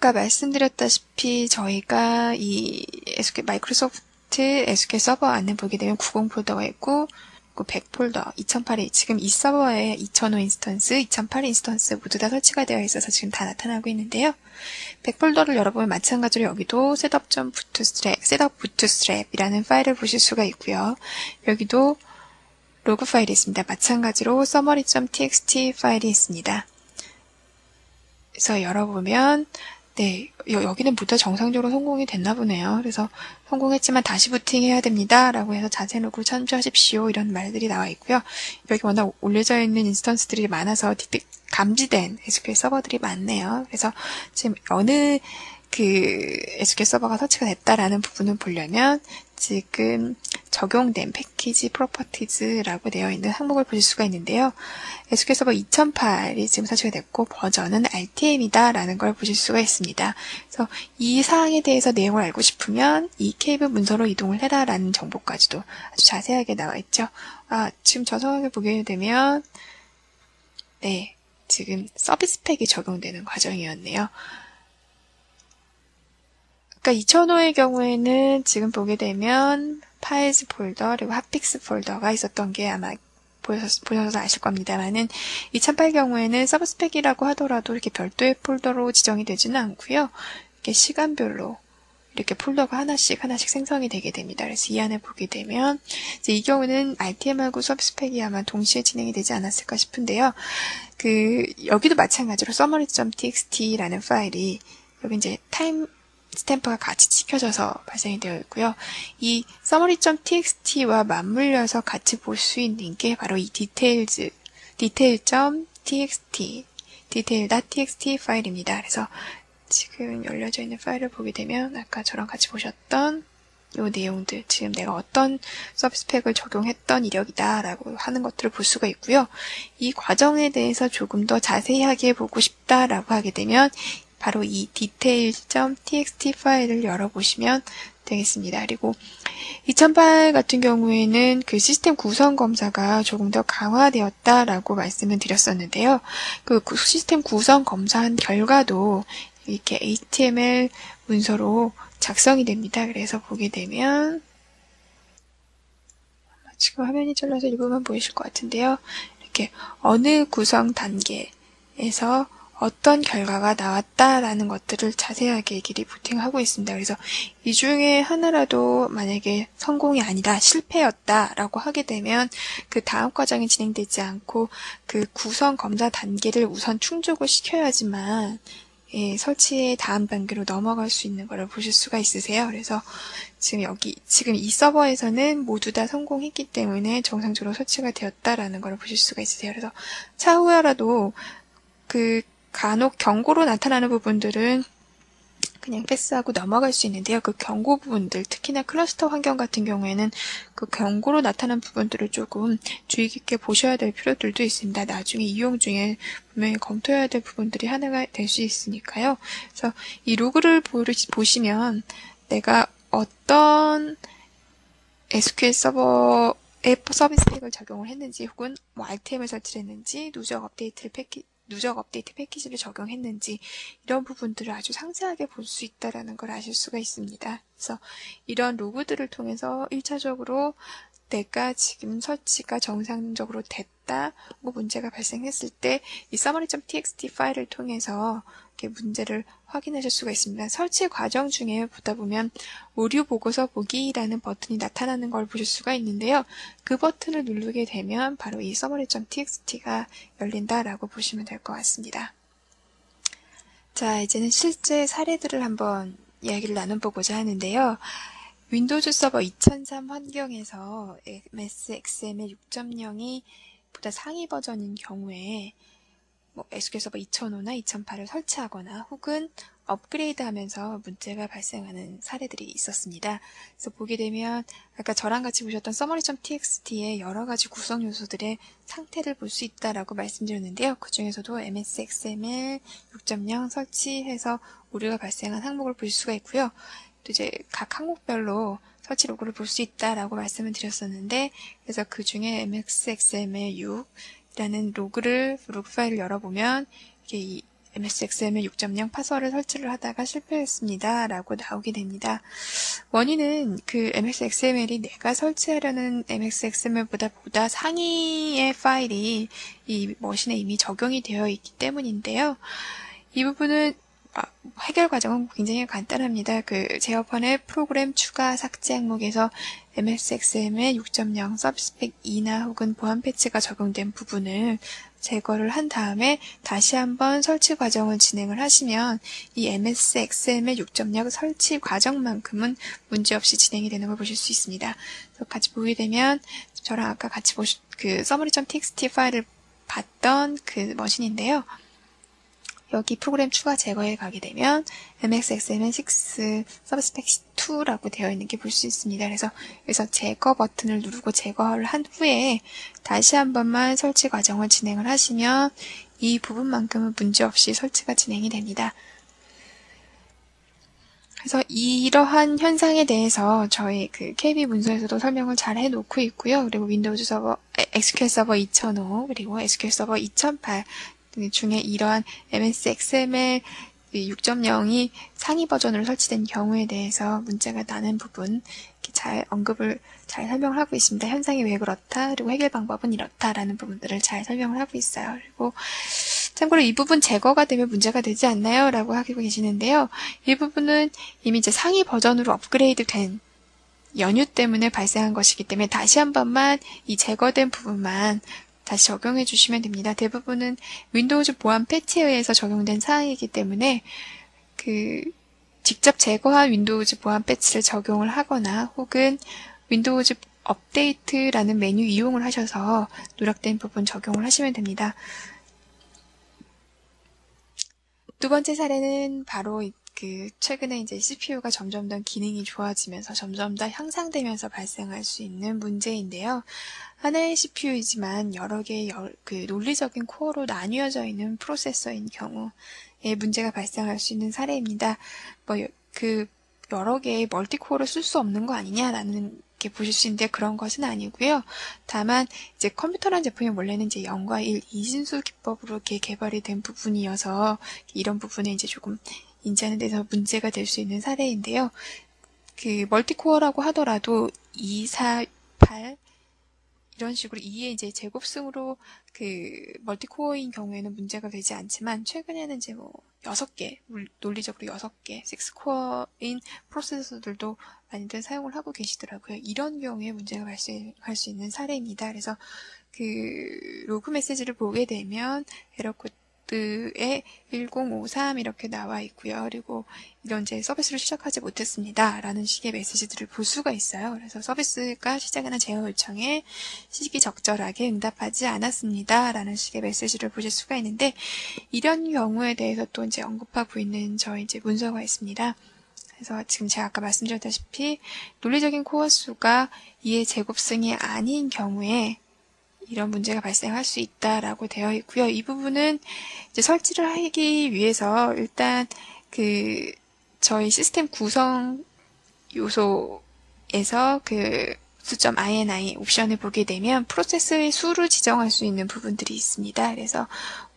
아까 말씀드렸다시피 저희가 이 마이크로소프트 SQL 서버 안에 보게 되면 90 폴더가 있고 100 폴더, 2008이 지금 이 서버에 2005 인스턴스, 2008 인스턴스 모두 다 설치가 되어 있어서 지금 다 나타나고 있는데요. 100 폴더를 열어보면 마찬가지로 여기도 setupbootstrap이라는 파일을 보실 수가 있고요. 여기도 로그 파일이 있습니다. 마찬가지로 summary.txt 파일이 있습니다. 그래서 열어보면 네, 여기는 모두 정상적으로 성공이 됐나 보네요. 그래서 성공했지만 다시 부팅해야 됩니다. 라고 해서 자세 로그를 참조하십시오. 이런 말들이 나와 있고요. 여기 워낙 올려져 있는 인스턴스들이 많아서 감지된 SQL 서버들이 많네요. 그래서 지금 어느 SQL 서버가 설치가 됐다라는 부분을 보려면 지금 적용된 패키지 프로퍼티즈라고 되어 있는 항목을 보실 수가 있는데요. SQL 서버 2008이 지금 설치가 됐고 버전은 RTM이다 라는 걸 보실 수가 있습니다. 그래서 이 사항에 대해서 내용을 알고 싶으면 이 케이블 문서로 이동을 해라 라는 정보까지도 아주 자세하게 나와 있죠. 지금 저 상황을 보게 되면 네, 지금 서비스 팩이 적용되는 과정이었네요. 그러니까 2005의 경우에는 지금 보게 되면 파일즈 폴더 그리고 핫픽스 폴더가 있었던 게 아마 보셔서 아실 겁니다만은 2008 경우에는 서브스펙이라고 하더라도 이렇게 별도의 폴더로 지정이 되지는 않고요. 이렇게 시간별로 이렇게 폴더가 하나씩 생성이 되게 됩니다. 그래서 이 안에 보게 되면 이제 이 경우는 RTM하고 서브스펙이 아마 동시에 진행이 되지 않았을까 싶은데요. 여기도 마찬가지로 summary.txt라는 파일이 여기 이제 타임 스탬프가 같이 찍혀져서 발생이 되어 있고요. 이 summary.txt와 맞물려서 같이 볼 수 있는 게 바로 이 detail.txt 파일입니다. 그래서 지금 열려져 있는 파일을 보게 되면 아까 저랑 같이 보셨던 이 내용들, 지금 내가 어떤 서비스팩을 적용했던 이력이다 라고 하는 것들을 볼 수가 있고요. 이 과정에 대해서 조금 더 자세하게 보고 싶다라고 하게 되면 바로 이 detail.txt 파일을 열어보시면 되겠습니다. 그리고 2008 같은 경우에는 시스템 구성 검사가 조금 더 강화되었다라고 말씀을 드렸었는데요. 시스템 구성 검사한 결과도 이렇게 HTML 문서로 작성이 됩니다. 그래서 보게 되면 지금 화면이 잘라서 일부분 보이실 것 같은데요. 이렇게 어느 구성 단계에서 어떤 결과가 나왔다라는 것들을 자세하게 리포팅하고 있습니다. 그래서 이 중에 하나라도 만약에 성공이 아니다, 실패였다라고 하게 되면 그 다음 과정이 진행되지 않고 구성 검사 단계를 우선 충족을 시켜야지만 설치의 다음 단계로 넘어갈 수 있는 것을 보실 수가 있으세요. 그래서 지금 이 서버에서는 모두 다 성공했기 때문에 정상적으로 설치가 되었다라는 걸 보실 수가 있으세요. 그래서 차후에라도 간혹 경고로 나타나는 부분들은 그냥 패스하고 넘어갈 수 있는데요. 경고 부분들, 특히나 클러스터 환경 같은 경우에는 경고로 나타난 부분들을 조금 주의 깊게 보셔야 될 필요들도 있습니다. 나중에 이용 중에 분명히 검토해야 될 부분들이 하나가 될 수 있으니까요. 그래서 이 로그를 보시면 내가 어떤 SQL 서버에 서비스 팩을 적용을 했는지 혹은 RTM을 설치를 했는지 누적 업데이트 패키지를 적용했는지 이런 부분들을 아주 상세하게 볼 수 있다는 걸 아실 수가 있습니다. 그래서 이런 로그들을 통해서 1차적으로 내가 지금 설치가 정상적으로 됐다, 문제가 발생했을 때 이 summary.txt 파일을 통해서 이렇게 문제를 확인하실 수가 있습니다. 설치 과정 중에 보다 보면 오류 보고서 보기라는 버튼이 나타나는 걸 보실 수가 있는데요. 그 버튼을 누르게 되면 바로 이 summary.txt가 열린다라고 보시면 될 것 같습니다. 자, 이제는 실제 사례들을 한번 이야기를 나눠보고자 하는데요. 윈도우즈 서버 2003 환경에서 MS XML 6.0이 보다 상위 버전인 경우에 SQL 서버 2005나 2008을 설치하거나 혹은 업그레이드하면서 문제가 발생하는 사례들이 있었습니다. 그래서 보게 되면 아까 저랑 같이 보셨던 summary.txt의 여러 가지 구성 요소들의 상태를 볼 수 있다라고 말씀드렸는데요. 그 중에서도 MS XML 6.0 설치해서 오류가 발생한 항목을 볼 수가 있고요. 또 이제 각 항목별로 설치 로그를 볼 수 있다라고 말씀을 드렸었는데, 그래서 그 중에 MS XML 6 라는 로그 파일을 열어보면 이게 이 MSXML 6.0 파서를 설치를 하다가 실패했습니다. 라고 나오게 됩니다. 원인은 그 MSXML이 내가 설치하려는 MSXML보다 상위의 파일이 이 머신에 이미 적용이 되어 있기 때문인데요. 이 부분은 해결 과정은 굉장히 간단합니다. 그 제어판의 프로그램 추가 삭제 항목에서 MSXML 6.0 서비스 팩 2나 혹은 보안 패치가 적용된 부분을 제거를 한 다음에 다시 한번 설치 과정을 진행을 하시면 이 MSXML 6.0 설치 과정만큼은 문제없이 진행이 되는 걸 보실 수 있습니다. 그래서 같이 보게 되면 저랑 아까 같이 그 summary.txt 파일을 봤던 그 머신인데요. 여기 프로그램 추가 제거에 가게 되면 MSXML6 서비스 팩 2라고 되어 있는 게 볼 수 있습니다. 그래서 여기서 제거 버튼을 누르고 제거를 한 후에 다시 한 번만 설치 과정을 진행을 하시면 이 부분만큼은 문제없이 설치가 진행이 됩니다. 그래서 이러한 현상에 대해서 저희 그 KB 문서에서도 설명을 잘 해놓고 있고요. 그리고 윈도우즈 서버, SQL 서버 2005, 그리고 SQL 서버 2008 중에 이러한 MSXML 6.0이 상위 버전으로 설치된 경우에 대해서 문제가 나는 부분 잘 언급을 잘 설명을 하고 있습니다. 현상이 왜 그렇다, 그리고 해결 방법은 이렇다라는 부분들을 잘 설명을 하고 있어요. 그리고 참고로 이 부분 제거가 되면 문제가 되지 않나요? 라고 하고 계시는데요. 이 부분은 이미 이제 상위 버전으로 업그레이드 된 연유 때문에 발생한 것이기 때문에 다시 한 번만 이 제거된 부분만 다시 적용해 주시면 됩니다. 대부분은 윈도우즈 보안 패치에 의해서 적용된 사항이기 때문에 직접 제거한 윈도우즈 보안 패치를 적용을 하거나 혹은 윈도우즈 업데이트라는 메뉴 이용을 하셔서 누락된 부분 적용을 하시면 됩니다. 두 번째 사례는 바로 최근에 이제 CPU가 점점 더 기능이 좋아지면서 점점 더 향상되면서 발생할 수 있는 문제인데요. 하나의 CPU이지만 여러 개의 논리적인 코어로 나뉘어져 있는 프로세서인 경우에 문제가 발생할 수 있는 사례입니다. 여러 개의 멀티코어를 쓸 수 없는 거 아니냐라는 게 보실 수 있는데 그런 것은 아니고요. 다만 이제 컴퓨터라는 제품이 원래는 이제 0과 1 이진수 기법으로 이렇게 개발이 된 부분이어서 이런 부분에 이제 조금 인지하는 데서 문제가 될 수 있는 사례인데요. 멀티코어라고 하더라도 2, 4, 8 이런 식으로 2의 이제 제곱승으로 멀티코어인 경우에는 문제가 되지 않지만 최근에는 이제 6개, 논리적으로 6개, 6코어인 프로세서들도 많이들 사용을 하고 계시더라고요. 이런 경우에 문제가 발생할 수 있는 사례입니다. 그래서 로그 메시지를 보게 되면 에러 코드에 1053 이렇게 나와 있고요. 그리고 이런 이제 서비스를 시작하지 못했습니다. 라는 식의 메시지들을 볼 수가 있어요. 그래서 서비스가 시작하는 제어 요청에 시기적절하게 응답하지 않았습니다. 라는 식의 메시지를 보실 수가 있는데 이런 경우에 대해서 또 이제 언급하고 있는 저희 이제 문서가 있습니다. 그래서 지금 제가 아까 말씀드렸다시피 논리적인 코어 수가 2의 제곱승이 아닌 경우에 이런 문제가 발생할 수 있다라고 되어 있고요. 이 부분은 이제 설치를 하기 위해서 일단 저희 시스템 구성 요소에서 수.ini 옵션을 보게 되면 프로세스의 수를 지정할 수 있는 부분들이 있습니다. 그래서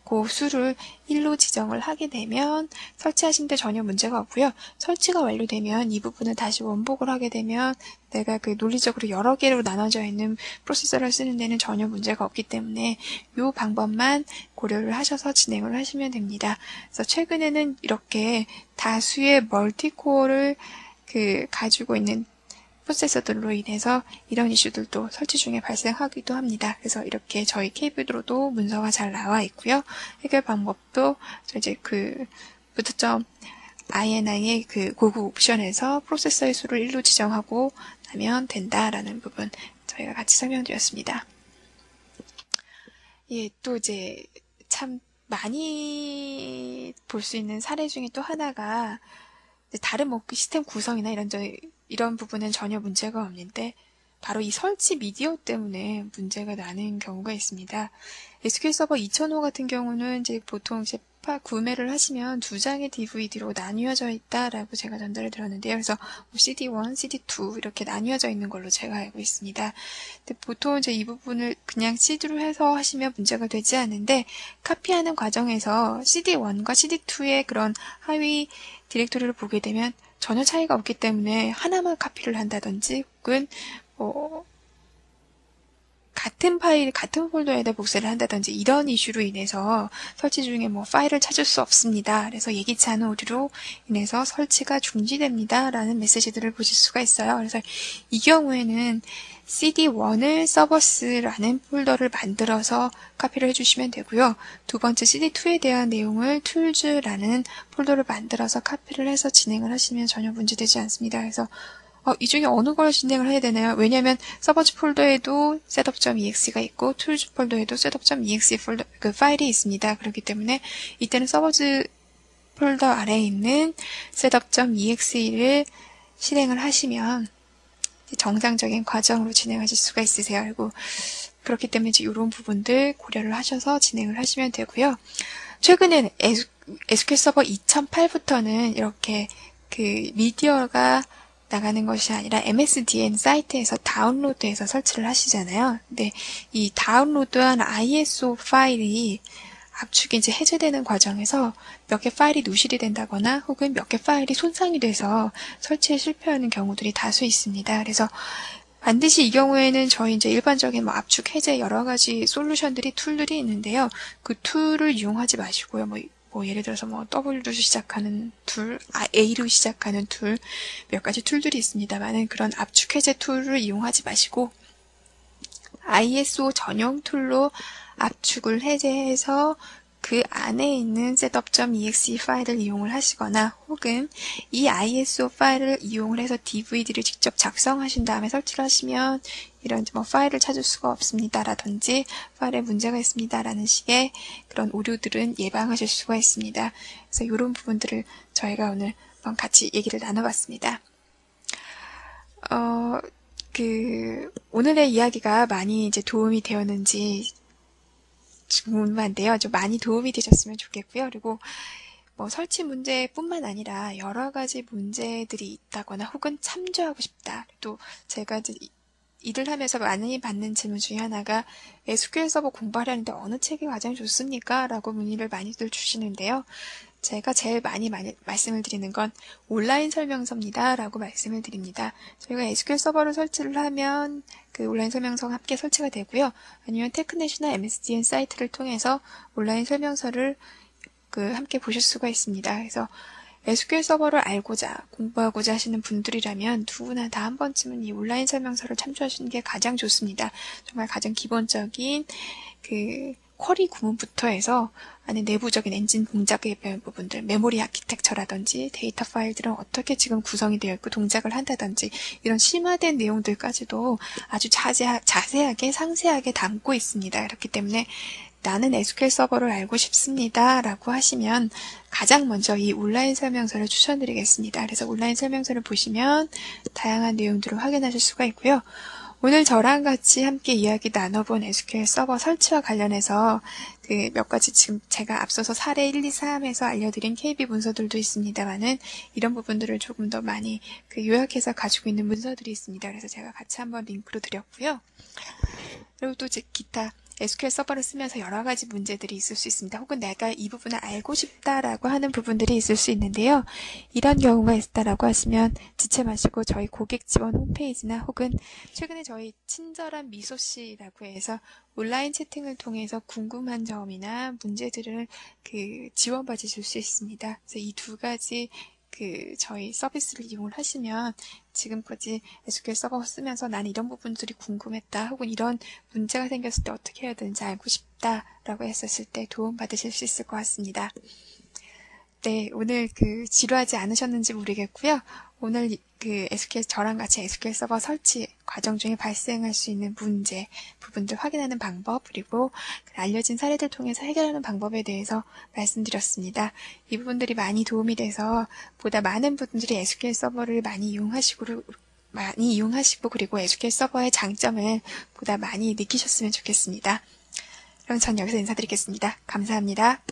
그 수를 1로 지정을 하게 되면 설치하시는데 전혀 문제가 없고요. 설치가 완료되면 이 부분을 다시 원복을 하게 되면 내가 논리적으로 여러 개로 나눠져 있는 프로세서를 쓰는 데는 전혀 문제가 없기 때문에 이 방법만 고려를 하셔서 진행을 하시면 됩니다. 그래서 최근에는 이렇게 다수의 멀티코어를 가지고 있는 프로세서들로 인해서 이런 이슈들도 설치 중에 발생하기도 합니다. 그래서 이렇게 저희 케이블로도 문서가 잘 나와 있고요. 해결 방법도 이제 부트.ini의 고급 옵션에서 프로세서의 수를 1로 지정하고 나면 된다라는 부분 저희가 같이 설명드렸습니다. 예, 또 이제 참 많이 볼 수 있는 사례 중에 또 하나가 다른 시스템 구성이나 이런 부분은 전혀 문제가 없는데 바로 이 설치 미디어 때문에 문제가 나는 경우가 있습니다. SQL 서버 2005 같은 경우는 이제 보통 이제 구매를 하시면 2장의 DVD로 나뉘어져 있다라고 제가 전달을 드렸는데요. 그래서 CD1, CD2 이렇게 나뉘어져 있는 걸로 제가 알고 있습니다. 근데 보통 이제 이 부분을 그냥 CD로 해서 하시면 문제가 되지 않는데, 카피하는 과정에서 CD1과 CD2의 그런 하위 디렉토리를 보게 되면 전혀 차이가 없기 때문에 하나만 카피를 한다든지, 혹은 같은 파일, 같은 폴더에다 복사를 한다든지 이런 이슈로 인해서 설치 중에 파일을 찾을 수 없습니다. 그래서 예기치 않은 오류로 인해서 설치가 중지됩니다. 라는 메시지들을 보실 수가 있어요. 그래서 이 경우에는 CD1을 서버스라는 폴더를 만들어서 카피를 해주시면 되고요. 두 번째 CD2에 대한 내용을 툴즈라는 폴더를 만들어서 카피를 해서 진행을 하시면 전혀 문제되지 않습니다. 그래서 이 중에 어느 걸 진행을 해야 되나요? 왜냐하면 서버즈 폴더에도 setup.exe가 있고 툴즈 폴더에도 setup.exe 그 파일이 있습니다. 그렇기 때문에 이때는 서버즈 폴더 아래에 있는 setup.exe를 실행을 하시면 정상적인 과정으로 진행하실 수가 있으세요. 그리고 그렇기 때문에 이런 부분들 고려를 하셔서 진행을 하시면 되고요. 최근에는 SQL 서버 2008부터는 이렇게 그 미디어가 나가는 것이 아니라 MSDN 사이트에서 다운로드해서 설치를 하시잖아요. 근데 이 다운로드한 ISO 파일이 압축이 이제 해제되는 과정에서 몇 개 파일이 누실이 된다거나 혹은 몇 개 파일이 손상이 돼서 설치에 실패하는 경우들이 다수 있습니다. 그래서 반드시 이 경우에는 저희 이제 일반적인 압축 해제 여러 가지 솔루션들이 툴들이 있는데요. 그 툴을 이용하지 마시고요. 예를 들어서 W로 시작하는 툴, A로 시작하는 툴, 몇 가지 툴들이 있습니다만은 그런 압축 해제 툴을 이용하지 마시고 ISO 전용 툴로 압축을 해제해서 그 안에 있는 setup.exe 파일을 이용을 하시거나 혹은 이 ISO 파일을 이용을 해서 DVD를 직접 작성하신 다음에 설치를 하시면 이런 파일을 찾을 수가 없습니다 라든지 파일에 문제가 있습니다 라는 식의 그런 오류들은 예방하실 수가 있습니다. 그래서 이런 부분들을 저희가 오늘 한번 같이 얘기를 나눠봤습니다. 오늘의 이야기가 많이 이제 도움이 되었는지 궁금한데요. 좀 많이 도움이 되셨으면 좋겠고요. 그리고 설치 문제뿐만 아니라 여러 가지 문제들이 있다거나 혹은 참조하고 싶다. 또 제가 이제 일을 하면서 많이 받는 질문 중에 하나가 SQL 서버 공부하려는데 어느 책이 가장 좋습니까? 라고 문의를 많이들 주시는데요. 제가 제일 많이 말씀을 드리는 건 온라인 설명서입니다. 라고 말씀을 드립니다. 저희가 SQL 서버를 설치를 하면 그 온라인 설명서가 함께 설치가 되고요. 아니면 테크넷이나 MSDN 사이트를 통해서 온라인 설명서를 함께 보실 수가 있습니다. 그래서 SQL 서버를 알고자 공부하고자 하시는 분들이라면 누구나 다 한 번쯤은 이 온라인 설명서를 참조하시는 게 가장 좋습니다. 정말 가장 기본적인 쿼리 구문부터 해서 안에 내부적인 엔진 동작의 부분들, 메모리 아키텍처라든지 데이터 파일들은 어떻게 지금 구성이 되어 있고 동작을 한다든지 이런 심화된 내용들까지도 아주 자세하게 상세하게 담고 있습니다. 그렇기 때문에 나는 SQL 서버를 알고 싶습니다 라고 하시면 가장 먼저 이 온라인 설명서를 추천드리겠습니다. 그래서 온라인 설명서를 보시면 다양한 내용들을 확인하실 수가 있고요. 오늘 저랑 같이 함께 이야기 나눠본 SQL 서버 설치와 관련해서 몇 가지 지금 제가 앞서서 사례 1, 2, 3에서 알려드린 KB 문서들도 있습니다만은 이런 부분들을 조금 더 많이 요약해서 가지고 있는 문서들이 있습니다. 그래서 제가 같이 한번 링크로 드렸고요. 그리고 또 기타 SQL 서버를 쓰면서 여러 가지 문제들이 있을 수 있습니다. 혹은 내가 이 부분을 알고 싶다라고 하는 부분들이 있을 수 있는데요. 이런 경우가 있다라고 하시면 지체 마시고 저희 고객 지원 홈페이지나 혹은 최근에 저희 친절한 미소씨라고 해서 온라인 채팅을 통해서 궁금한 점이나 문제들을 지원받으실 수 있습니다. 그래서 이 두 가지 저희 서비스를 이용을 하시면 지금까지 SQL 서버 쓰면서 나는 이런 부분들이 궁금했다 혹은 이런 문제가 생겼을 때 어떻게 해야 되는지 알고 싶다라고 했었을 때 도움 받으실 수 있을 것 같습니다. 네, 오늘 지루하지 않으셨는지 모르겠고요. 오늘 저랑 같이 SQL 서버 설치 과정 중에 발생할 수 있는 문제, 부분들 확인하는 방법, 그리고 알려진 사례들 통해서 해결하는 방법에 대해서 말씀드렸습니다. 이 부분들이 많이 도움이 돼서 보다 많은 분들이 SQL 서버를 많이 이용하시고 그리고 SQL 서버의 장점을 보다 많이 느끼셨으면 좋겠습니다. 그럼 전 여기서 인사드리겠습니다. 감사합니다.